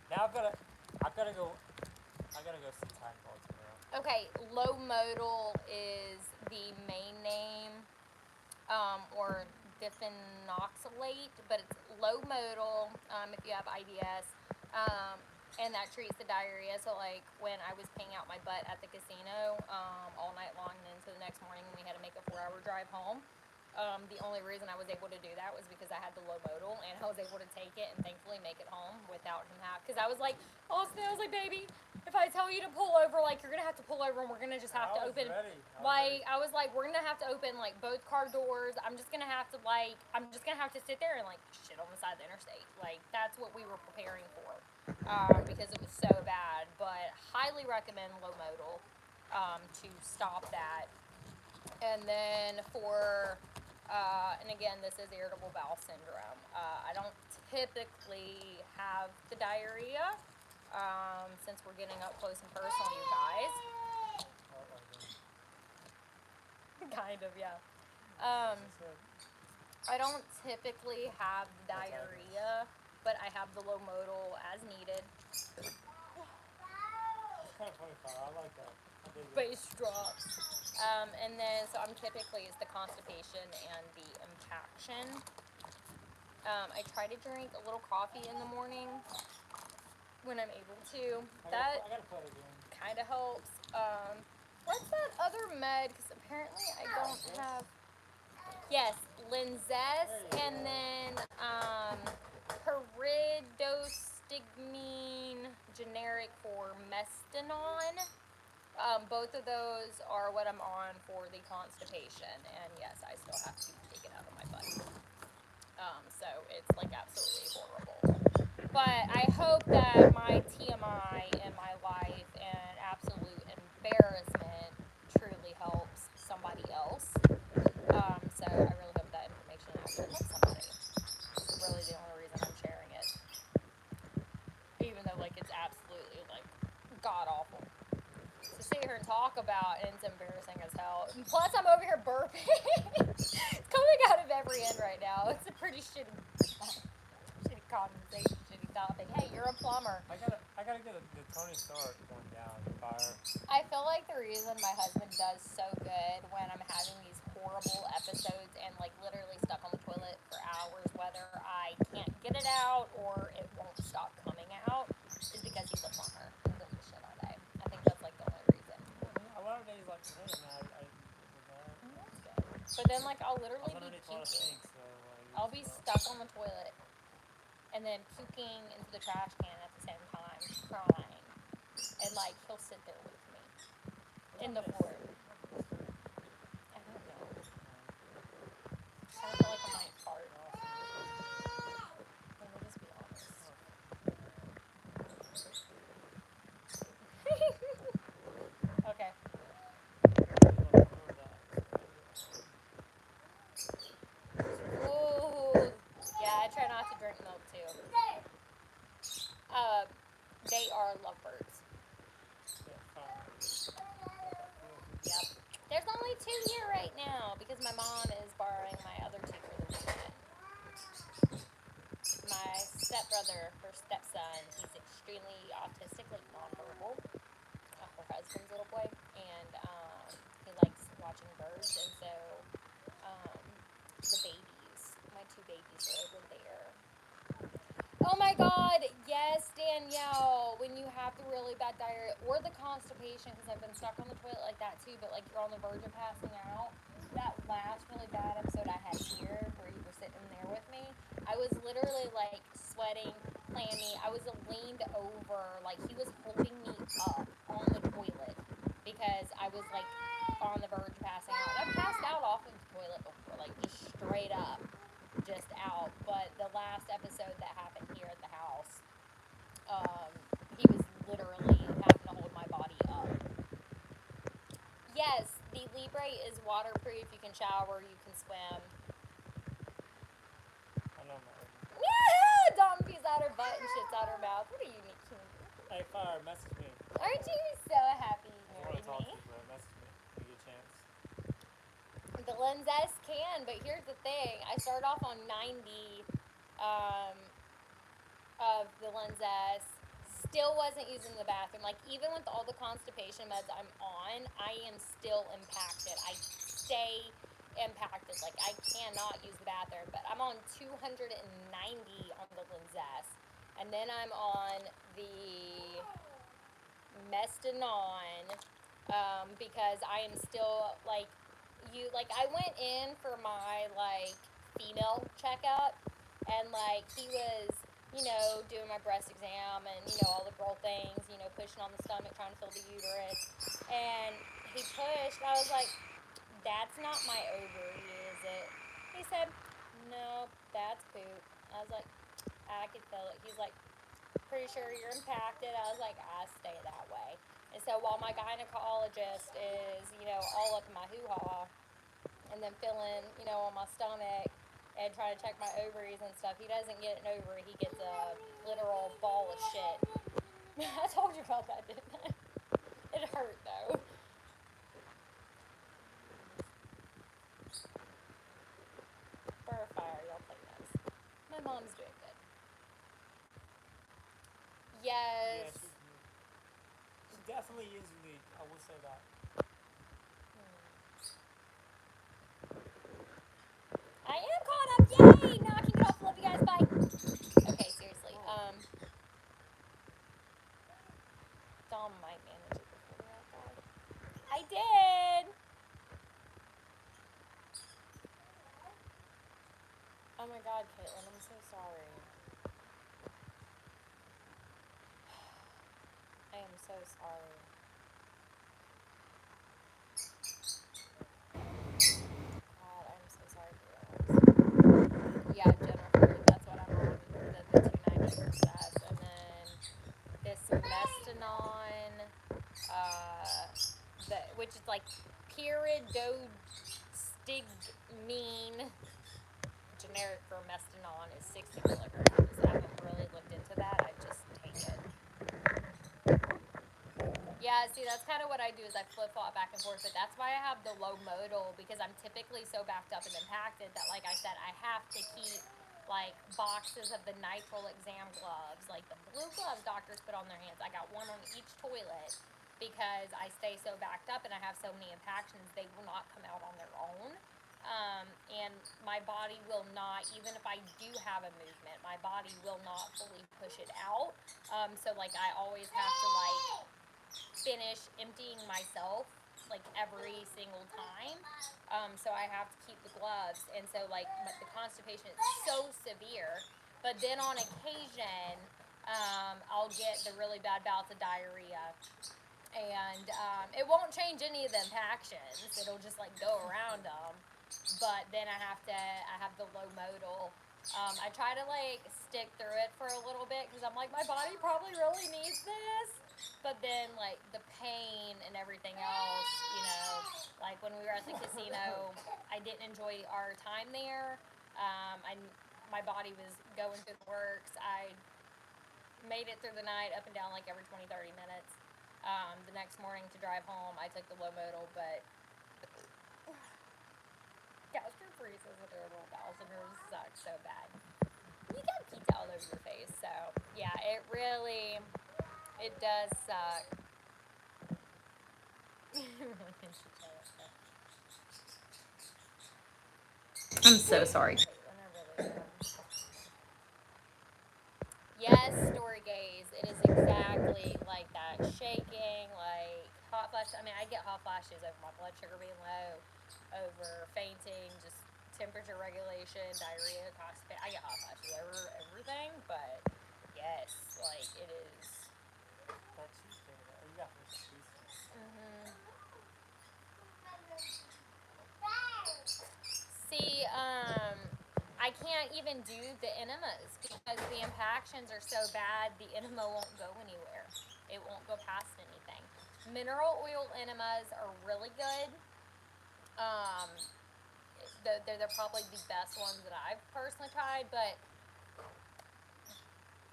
Speaker 2: now I gotta go see time call tomorrow.
Speaker 1: Okay, low modal is the main name, or diphennoxylate, but it's low modal if you have IBS, and that treats the diarrhea. So like when I was peeing out my butt at the casino all night long and into the next morning, we had to make a 4-hour drive home. The only reason I was able to do that was because I had the low modal, and I was able to take it and thankfully make it home without him because I was like, baby, if I tell you to pull over, like you're gonna have to pull over, and we're gonna just have to open. I was like, we're gonna have to open like both car doors. I'm just gonna have to sit there and like shit on the side of the interstate. Like that's what we were preparing for, because it was so bad. But highly recommend low modal to stop that. And then for and again, this is irritable bowel syndrome. I don't typically have the diarrhea, since we're getting up close and personal, you guys. Kind of, yeah. I don't typically have diarrhea, but I have the low modal as needed.
Speaker 2: It's kind of funny, I like that.
Speaker 1: Bass drops. And then, so I'm typically, it's the constipation and the impaction. I try to drink a little coffee in the morning when I'm able to. That kind of helps. What's that other med? Because apparently I don't have. Yes, Linzess, and then generic for Mestinon. Both of those are what I'm on for the constipation, and yes, I still have to take it out of my butt. So it's like absolutely horrible. But I hope that my TMI in my life and absolute embarrassment truly helps somebody else. So I really hope that information actually helps somebody. It's really the only reason I'm sharing it. Even though like it's absolutely like god awful to sit here and talk about, and it's embarrassing as hell. And plus, I'm over here burping. It's coming out of every end right now. It's a pretty shitty conversation, shitty topic. Hey, you're a plumber.
Speaker 2: I gotta get the Tony Stark one down. The fire.
Speaker 1: I feel like the reason my husband does so good when I'm having these horrible episodes and like literally stuck on the toilet for hours, whether I can't get it out or it won't stop coming out, is because he's a plumber and doesn't shit all day. I think that's like the only reason.
Speaker 2: A lot of days like today, man.
Speaker 1: That's good. But then like I'll
Speaker 2: I
Speaker 1: literally
Speaker 2: was
Speaker 1: be
Speaker 2: underneath a lot of
Speaker 1: puking.
Speaker 2: sinks, so
Speaker 1: I'll be stuck on the toilet and then puking into the trash can at the same time, crying. And like he'll sit there with me in the floor. I don't know. I feel like I might fart. Let me just be honest. Okay. Ooh. Yeah, I try not to drink milk too. They are lovebirds. Yep. There's only 2 here right now because my mom is borrowing my other 2 for the weekend. My stepbrother, her stepson, he's extremely autistic, like nonverbal. Her husband's little boy, and he likes watching birds, and so the babies, my 2 babies are over there. Oh my god, yes, Danielle, when you have the really bad diarrhea or the constipation, because I've been stuck on the toilet like that too, but like you're on the verge of passing out. That last really bad episode I had here, where you were sitting there with me, I was literally like sweating, clammy. I was leaned over, like he was holding me up on the toilet because I was like on the verge of passing out. I've passed out off of the toilet before, like just straight up, just out. But the last episode that happened here at the house, he was literally having to hold my body up. Yes, the Libre is waterproof. You can shower, you can swim.
Speaker 2: I know my.
Speaker 1: Yeah, Dawn pees out her butt and shits out her mouth. What a unique human.
Speaker 2: Hey, fire, message me.
Speaker 1: Aren't you so happy you
Speaker 2: I want
Speaker 1: married
Speaker 2: to talk
Speaker 1: me?
Speaker 2: to you, bro. Message me when you get a chance.
Speaker 1: The Linzess can, but here's the thing. I started off on 90 of the Linzess. Still wasn't using the bathroom. Like, even with all the constipation meds I'm on, I am still impacted. I stay impacted. Like, I cannot use the bathroom. But I'm on 290 on the Linzess. And then I'm on the Mestinon because I am still, like, I went in for my, like, female checkup. And, like, he was, doing my breast exam and, all the girl things, pushing on the stomach, trying to fill the uterus. And he pushed. I was like, that's not my ovary, is it? He said, no, that's poop. I was like, I could feel it. He's like, pretty sure you're impacted. I was like, I stay that way. And so while my gynecologist is, all up in my hoo-ha and then feeling, on my stomach and trying to check my ovaries and stuff, he doesn't get an ovary. He gets a literal ball of shit. I told you about that, didn't I? It hurt, though. For a fire, y'all play nice. My mom's doing good.
Speaker 2: Yeah,
Speaker 1: Yes.
Speaker 2: she definitely is unique. I will say that.
Speaker 1: I am caught up. Yay! Knocking it off. Love you guys. Bye. Okay, seriously. Dom might manage it before that guy. I did. Oh my God, Caitlin, I'm so sorry. so sorry. God, I'm so sorry for that. Yeah, Jennifer, that's what I'm on. The 290 for SAS. And then this Mestinon, which is like pyridostigmine, generic for Mestinon, is 60 milligrams. I haven't really looked into that. I just take it. Yeah, see, that's kind of what I do is I flip-flop back and forth, but that's why I have the low modal, because I'm typically so backed up and impacted that, like I said, I have to keep, like, boxes of the nitrile exam gloves, like the blue gloves doctors put on their hands. I got one on each toilet because I stay so backed up and I have so many impactions, they will not come out on their own. And my body will not, even if I do have a movement, my body will not fully push it out. So, like, I always have to, like, finish emptying myself like every single time. So I have to keep the gloves, and so like the constipation is so severe. But then on occasion, I'll get the really bad bouts of diarrhea, and it won't change any of the impactions. It'll just like go around them. But then I have the low modal. I try to like stick through it for a little bit because I'm like, my body probably really needs this. But then like the pain and everything else, you know, like when we were at the casino, I didn't enjoy our time there. My body was going through the works. I made it through the night up and down like every 20, 30 minutes. The next morning to drive home, I took the low modal, but gastroparesis with irritable bowel syndrome sucks so bad. You got pizza all over your face, so yeah, it does suck. I'm so sorry, Caitlin. I really am. Yes, story gaze. It is exactly like that. Shaking, like hot flashes. I mean, I get hot flashes over my blood sugar being low, over fainting, just temperature regulation, diarrhea, constipation. I get hot flashes over everything, but yes, like it is.
Speaker 2: That cheesecake, you got me some cheesecake.
Speaker 1: Mhm. See, I can't even do the enemas because the impactions are so bad, the enema won't go anywhere. It won't go past anything. Mineral oil enemas are really good. Um, they're probably the best ones that I've personally tried, but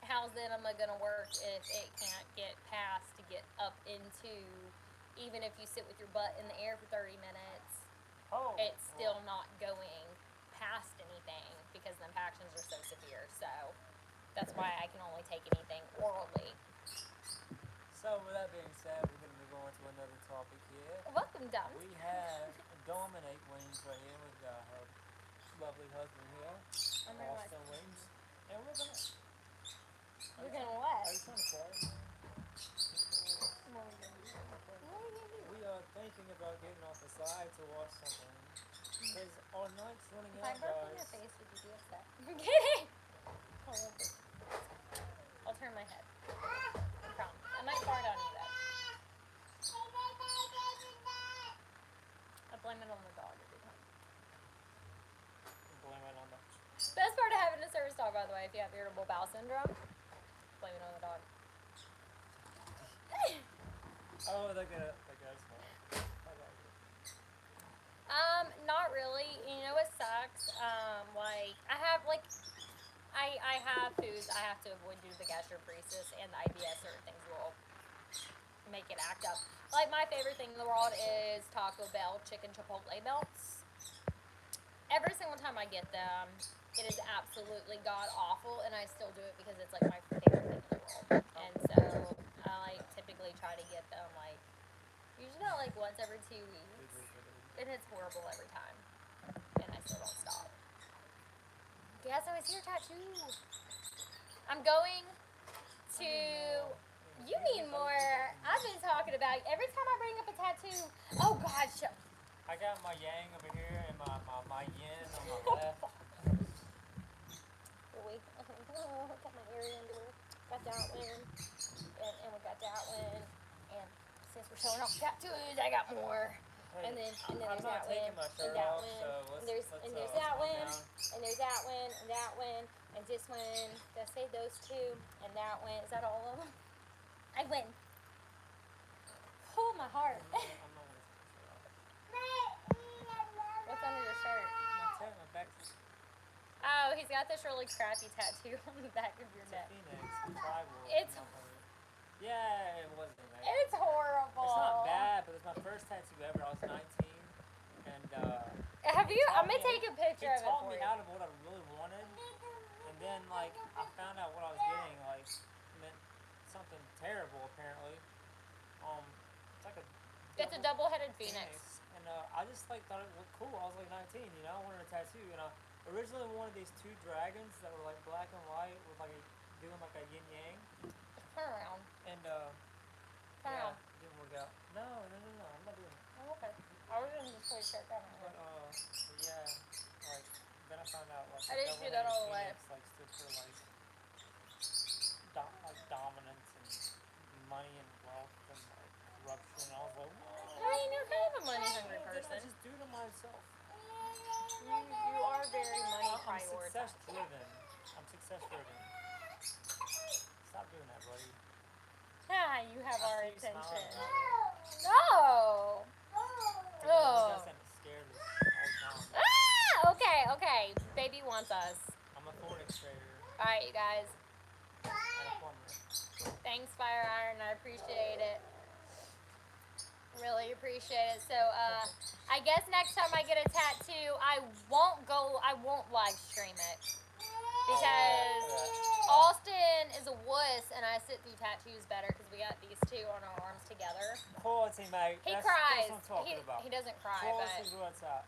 Speaker 1: how's the enema gonna work if it can't get past to get up into, even if you sit with your butt in the air for 30 minutes, it's still not going past anything because the impactions are so severe. So that's why I can only take anything orally.
Speaker 2: So with that being said, we're going to move on to another topic here.
Speaker 1: Welcome, Dom.
Speaker 2: We have Dominique Wings right here with her lovely husband here, Austin Wings. And we're going to...
Speaker 1: We're gonna what?
Speaker 2: Are you trying to play? We are thinking about getting off the side to watch something. Because our night's running
Speaker 1: If I
Speaker 2: out,
Speaker 1: burp in
Speaker 2: guys.
Speaker 1: your face, would you be upset? I'm kidding. I'll turn my head. I promise. I might fart on you though. I blame it on the dog every time.
Speaker 2: Blame it on the...
Speaker 1: Best part of having a service dog, by the way, if you have irritable bowel syndrome, blame it on the dog.
Speaker 2: Oh, they're gonna smell. I like it.
Speaker 1: Not really. You know what sucks? Like I have foods I have to avoid due to the gastroparesis and the IBS. Certain things will make it act up. Like my favorite thing in the world is Taco Bell chicken chipotle belts. Every single time I get them, it is absolutely god awful, and I still do it because it's like my favorite thing in the world. And so I like typically try to get them like usually about like once every 2 weeks, and it's horrible every time, and I still don't stop. Yes, I was here tattoo. I'm going to. You need more. I've been talking about every time I bring up a tattoo. Oh gosh.
Speaker 2: I got my yang over here and my yin on my left.
Speaker 1: Got my area underwear. Got that one. And we got that one. thanks for showing off the tattoos. I got more.
Speaker 2: Hey,
Speaker 1: And then
Speaker 2: I'm
Speaker 1: there's
Speaker 2: not
Speaker 1: that one,
Speaker 2: taking my
Speaker 1: and
Speaker 2: shirt
Speaker 1: that
Speaker 2: off,
Speaker 1: one,
Speaker 2: so
Speaker 1: and there's
Speaker 2: let's
Speaker 1: that
Speaker 2: calm
Speaker 1: one,
Speaker 2: down.
Speaker 1: and there's that one, and that one, and this one. Did I say those two? And that one. Is that all of them? I win. Oh, my heart.
Speaker 2: I'm not gonna take my shirt off.
Speaker 1: What's under your shirt?
Speaker 2: My back.
Speaker 1: Oh, he's got this really crappy tattoo on the back of your
Speaker 2: It's a
Speaker 1: neck.
Speaker 2: phoenix, a tribal.
Speaker 1: It's-
Speaker 2: Yeah, it wasn't.
Speaker 1: It's horrible.
Speaker 2: It's not bad, but it's my first tattoo ever. I was 19, and
Speaker 1: Have you? I'm gonna
Speaker 2: taught me-
Speaker 1: take a picture
Speaker 2: it
Speaker 1: of it
Speaker 2: taught
Speaker 1: for
Speaker 2: me
Speaker 1: you.
Speaker 2: out of what I really wanted, and then like I found out what I was getting like meant something terrible apparently. It's like a
Speaker 1: It's a double-headed phoenix.
Speaker 2: and I just like thought it looked cool. I was like 19, you know, I wanted a tattoo, and I originally wanted these two dragons that were like black and white with like doing like a yin yang,
Speaker 1: Turn around.
Speaker 2: and
Speaker 1: Turn
Speaker 2: yeah,
Speaker 1: around.
Speaker 2: it didn't work out. No, I'm not doing it.
Speaker 1: Oh, okay. I was gonna just put your shirt down.
Speaker 2: But yeah, like then I found out like
Speaker 1: I didn't do that all the way.
Speaker 2: Phoenix, like stood for like dominance and money and wealth and like corruption. And I was like, whoa.
Speaker 1: I mean, you're kind of a money-hungry
Speaker 2: Didn't I
Speaker 1: person.
Speaker 2: just do to myself?
Speaker 1: You are very money
Speaker 2: I'm
Speaker 1: prioritized.
Speaker 2: success driven. I'm success driven. Stop doing that, buddy.
Speaker 1: Ah, you have
Speaker 2: I
Speaker 1: our
Speaker 2: see you
Speaker 1: attention.
Speaker 2: smiling.
Speaker 1: No.
Speaker 2: He
Speaker 1: Oh.
Speaker 2: doesn't scare me all the time.
Speaker 1: Ah! Okay. Baby wants us.
Speaker 2: I'm a thorn extrader
Speaker 1: All right, you guys.
Speaker 2: and a plumber.
Speaker 1: Thanks, Fire Iron. I appreciate it. Really appreciate it. So, I guess next time I get a tattoo, I won't live stream it. Because Austin is a wuss and I sit through tattoos better because we got these two on our arms together.
Speaker 2: Quality, mate.
Speaker 1: He
Speaker 2: That's
Speaker 1: cries.
Speaker 2: what I'm talking about.
Speaker 1: He doesn't cry,
Speaker 2: Quality is
Speaker 1: but
Speaker 2: what's up.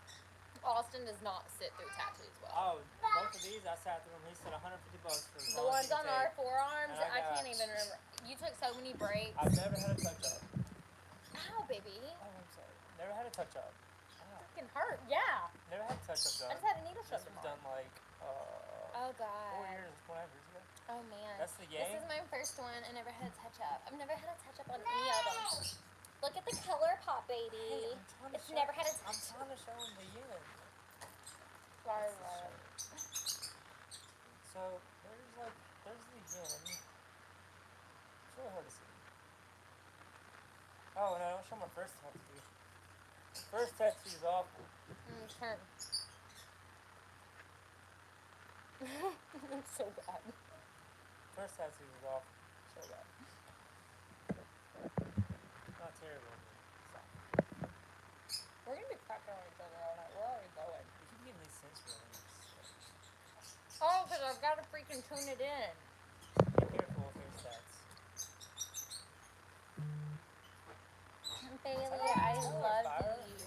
Speaker 1: Austin does not sit through tattoos well.
Speaker 2: Oh, both of these I sat through them. He said $150 for as
Speaker 1: The
Speaker 2: long as
Speaker 1: ones
Speaker 2: you
Speaker 1: on
Speaker 2: can
Speaker 1: our
Speaker 2: take.
Speaker 1: forearms,
Speaker 2: And
Speaker 1: I
Speaker 2: I got-
Speaker 1: can't even remember. You took so many breaks.
Speaker 2: I've never had a touch up.
Speaker 1: Ow, baby.
Speaker 2: Oh, I'm sorry. Never had a touch up.
Speaker 1: Fucking hurt. Yeah.
Speaker 2: Never had a touch up
Speaker 1: I
Speaker 2: done.
Speaker 1: just had a needle
Speaker 2: This
Speaker 1: shoved in
Speaker 2: was
Speaker 1: my
Speaker 2: done
Speaker 1: arm.
Speaker 2: like
Speaker 1: Oh,
Speaker 2: 4
Speaker 1: God.
Speaker 2: years, whatever. Isn't it?
Speaker 1: Oh, man.
Speaker 2: That's the
Speaker 1: This
Speaker 2: yang.
Speaker 1: is my first one. I never had a touch-up. I've never had a touch-up on any of them. Look at the color pop, baby.
Speaker 2: Hey, I'm trying to
Speaker 1: It's
Speaker 2: show-
Speaker 1: never had a
Speaker 2: I'm
Speaker 1: touch-up.
Speaker 2: trying to show him the yin.
Speaker 1: Sorry,
Speaker 2: That's the
Speaker 1: love.
Speaker 2: shirt. So there's the yin. It's really hard to see. Oh no! Don't show my first tattoo. First tattoo is awful.
Speaker 1: Turn. It's so bad.
Speaker 2: First tattoo is awful. So bad. Not terrible.
Speaker 1: We're gonna be cracking on each other all night. We're already going.
Speaker 2: You keep getting these sensory links.
Speaker 1: Oh, because I've got to freaking tune it in.
Speaker 2: Be careful with your stats.
Speaker 1: Bailey,
Speaker 2: that
Speaker 1: I
Speaker 2: fire?
Speaker 1: love you.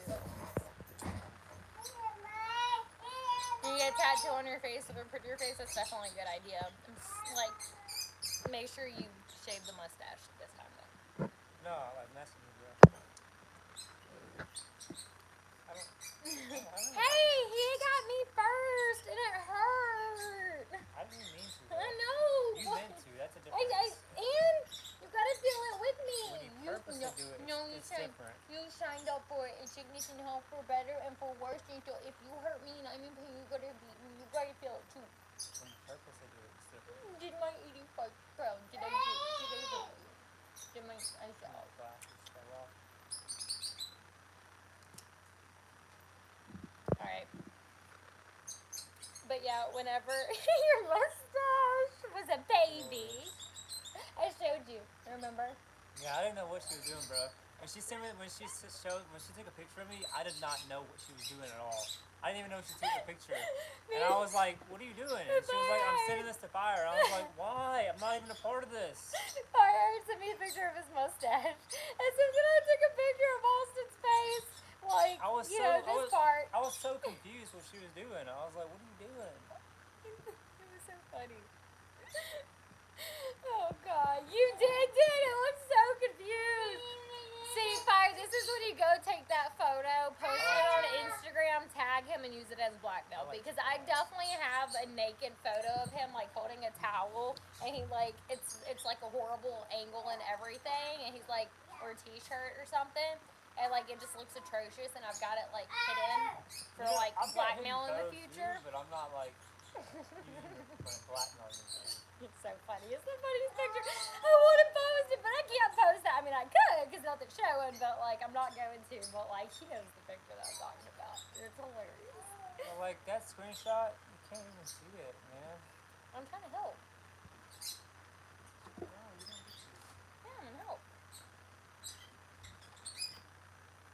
Speaker 1: You get a tattoo on your face with a prettier face, that's definitely a good idea. Like, make sure you shave the mustache this time though.
Speaker 2: No, I like messing with you. I don't.
Speaker 1: Hey, he got me first and it hurt.
Speaker 2: I didn't even mean to.
Speaker 1: I
Speaker 2: though.
Speaker 1: know.
Speaker 2: You
Speaker 1: but-
Speaker 2: meant to. That's a
Speaker 1: and
Speaker 2: difference.
Speaker 1: you gotta feel it with me.
Speaker 2: When you purposely do it,
Speaker 1: no,
Speaker 2: it's
Speaker 1: signed,
Speaker 2: different.
Speaker 1: you signed up for it. It's sickness and health for better and for worse. And so if you hurt me and I'm in pain, you gotta feel it too.
Speaker 2: When you purposely do it, it's different.
Speaker 1: Did my eating part proud? Did I hurt you? Did my I
Speaker 2: No,
Speaker 1: saw.
Speaker 2: glasses fell off.
Speaker 1: Alright. But yeah, whenever your mustache was a baby, I showed you. Remember?
Speaker 2: Yeah, I didn't know what she was doing, bro. When she sent me, when she took a picture of me, I did not know what she was doing at all. I didn't even know she took a picture. And I was like, what are you doing? And she was like, I'm sending this to Fire. And I was like, why? I'm not even a part of this.
Speaker 1: Fire sent me a picture of his mustache. And so then I took a picture of Austin's face. Like,
Speaker 2: I was
Speaker 1: you
Speaker 2: so,
Speaker 1: know,
Speaker 2: I
Speaker 1: this
Speaker 2: was,
Speaker 1: part.
Speaker 2: I was so confused what she was doing. I was like, what are you doing?
Speaker 1: It was so funny. Oh God, you did it! It looks so confused. See, Fire, this is when you go take that photo, post it on Instagram, tag him, and use it as blackmail. Because I definitely have a naked photo of him, like holding a towel, and he like it's like a horrible angle and everything, and he's like, or a t-shirt or something, and like it just looks atrocious, and I've got it like hidden for like
Speaker 2: I've got hidden
Speaker 1: blackmail in the
Speaker 2: photos,
Speaker 1: future.
Speaker 2: too, but I'm not like blackmail you.
Speaker 1: It's so funny. It's the funniest picture. I want to post it, but I can't post it. I mean, I could because nothing's showing, but like I'm not going to. But like he knows the picture that I'm talking about. It's hilarious.
Speaker 2: But like that screenshot, you can't even see it, man.
Speaker 1: I'm trying to help.
Speaker 2: No, you don't get to.
Speaker 1: Yeah, I'm gonna help.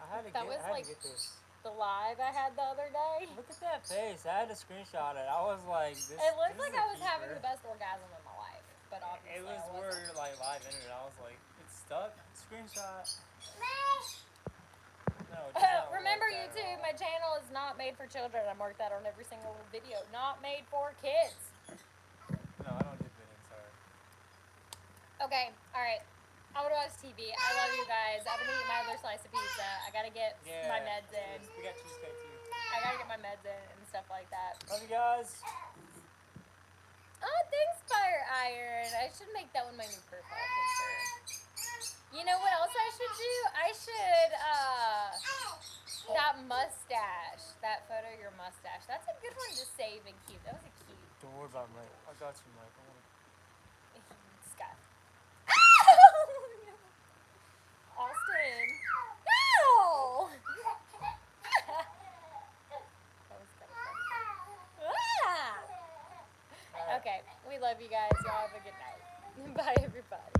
Speaker 2: I had to
Speaker 1: That was, like,
Speaker 2: get this.
Speaker 1: The live I had the other day.
Speaker 2: Look at that face. I had to screenshot it. I was like, this.
Speaker 1: It looked
Speaker 2: this
Speaker 1: like
Speaker 2: is
Speaker 1: I
Speaker 2: a
Speaker 1: was having
Speaker 2: keeper.
Speaker 1: the best orgasm in my life, but obviously
Speaker 2: It was
Speaker 1: I
Speaker 2: where
Speaker 1: wasn't.
Speaker 2: you're like live internet. I was like, it's stuck. Screenshot. No, it does not
Speaker 1: Remember,
Speaker 2: work that at
Speaker 1: YouTube,
Speaker 2: all.
Speaker 1: my channel is not made for children. I mark that on every single little video. Not made for kids.
Speaker 2: No, I don't do videos. Sorry.
Speaker 1: Okay, alright. I want to watch TV. I love you guys. I'm gonna eat my other slice of pizza. I gotta get my meds in.
Speaker 2: We got cheesecake too.
Speaker 1: I gotta get my meds in and stuff like that.
Speaker 2: Love you guys.
Speaker 1: Oh, thanks, Fire Iron. I should make that one my new profile picture. You know what else I should do? I should, that mustache. That photo of your mustache. That's a good one to save and keep. That was a cute.
Speaker 2: Don't worry about Mike. I got you, Mike.
Speaker 1: Scott. Austin. No! That was kind of funny. Ah! Okay, we love you guys. Y'all have a good night. Bye, everybody.